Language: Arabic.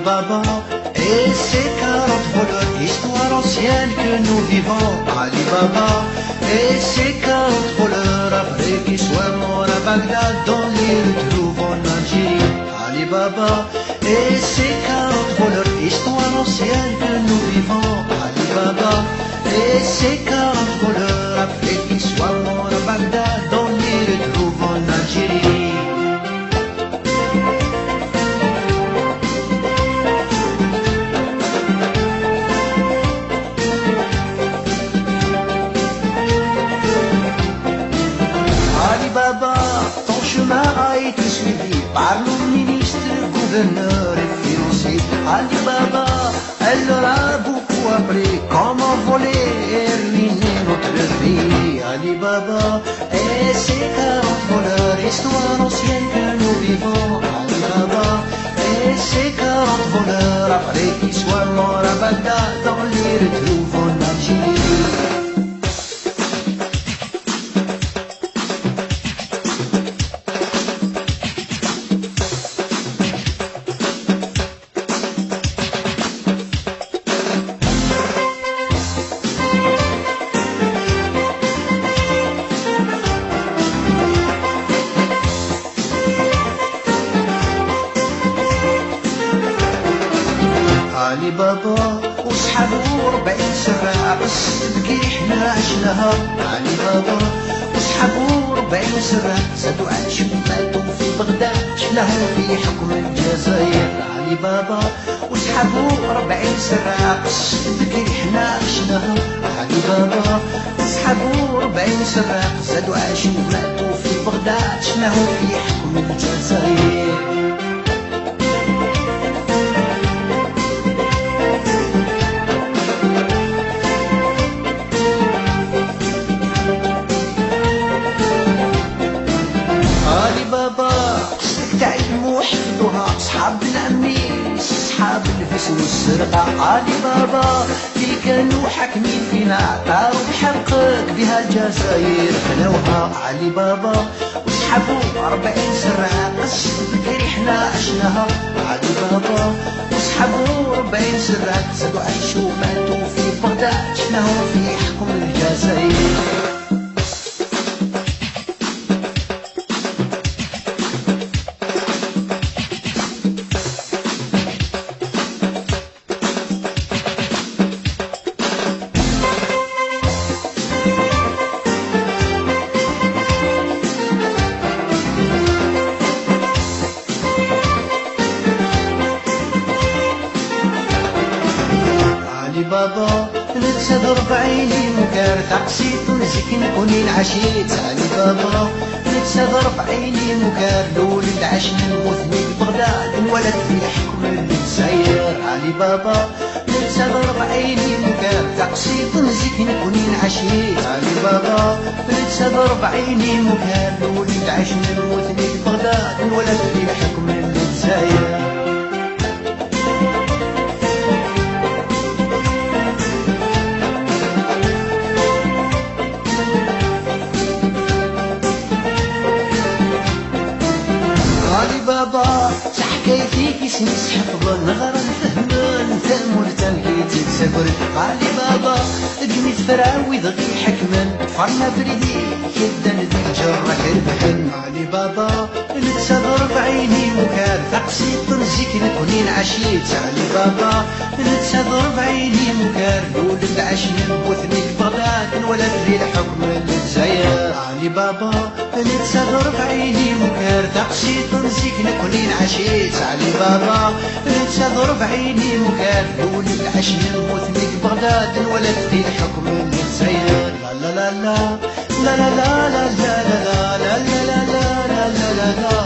Baba et ses 40 voleurs, histoire ancienne que nous vivons. Ali Baba et ses 40 voleurs, après qu'ils soient morts à Bagdad, on les retrouve en Algérie. Ali Baba et ses 40 voleurs, histoire ancienne que nous vivons. Ali Baba et ses 40 voleurs, après qu'ils soient morts à Bagdad, on les retrouve en Algérie. Baba, ton chemin a été suivi par nos ministres, gouverneurs et financiers. Ali Baba, elle leur a beaucoup appris comment voler et ruiner notre vie. Ali Baba et ses 40 voleurs, histoire ancienne que nous vivons. Ali Baba et ses 40 voleurs, après qu'ils soient morts à Bagdad, on les retrouve en Algérie. علي بابا وصحابو 40 سراع بس تبكي حنا عشناها. علي بابا وصحابو 40 سراع زادو عاشوا ماتوا في بغداد، شفناهم في حكم الجزائر. علي بابا وصحابو 40 سراع بس تبكي حنا عشناها. علي بابا وصحابو 40 سراع زادو عاشوا ماتوا في بغداد، شفناهم في حكم الجزائر. علي بابا قصدك تعلموا وحفظوها صحاب الأمين صحاب الفس والسرقة. علي بابا اللي كانوا حاكمين فينا طاروا بحرقك بها الجزائر خلوها. علي بابا وصحابو 40 سراع قص بكري حنا عشناها. علي بابا وصحابو 40 سراع زادو عايشوا ماتوا في بغداد، شفناهم في حكم الجزائر. علي بابا نتسدر بعيني مكار تقسيط نزك نكوني العشيت. علي بابا نتسدر بعيني مكار لولد عشنا نموتني ببغداد انولد في الحكم الجزائر. علي بابا نتسدر بعيني مكار تقسيط نزك نكوني العشيت. علي بابا نتسدر بعيني مكار لولد عشنا نموتني ببغداد انولد في الحكم الجزائر. علي بابا حكايتي كيس نسحب نغرى نفهمن تامر تنكيتي تسافر. علي بابا دميت فراوي ضغي حكمن فرنا بريدي كدا نديك جرة كربحن. علي بابا نتسافر بعيني مكان تقسيط نزيك نكوني العشيت. علي بابا نتسافر بعيني مكان لولد عشنا نبوثني بغداد انولد في الحكم الجزائر. علي بابا نتسافر بعيني مكان تقسيط نزيك نكوني العشيت. علي بابا نتسافر بعيني مكان لولد عشنا نبوثني بغداد انولد في الحكم الجزائر. لا لا لا لا لا لا لا لا لا لا لا لا لا لا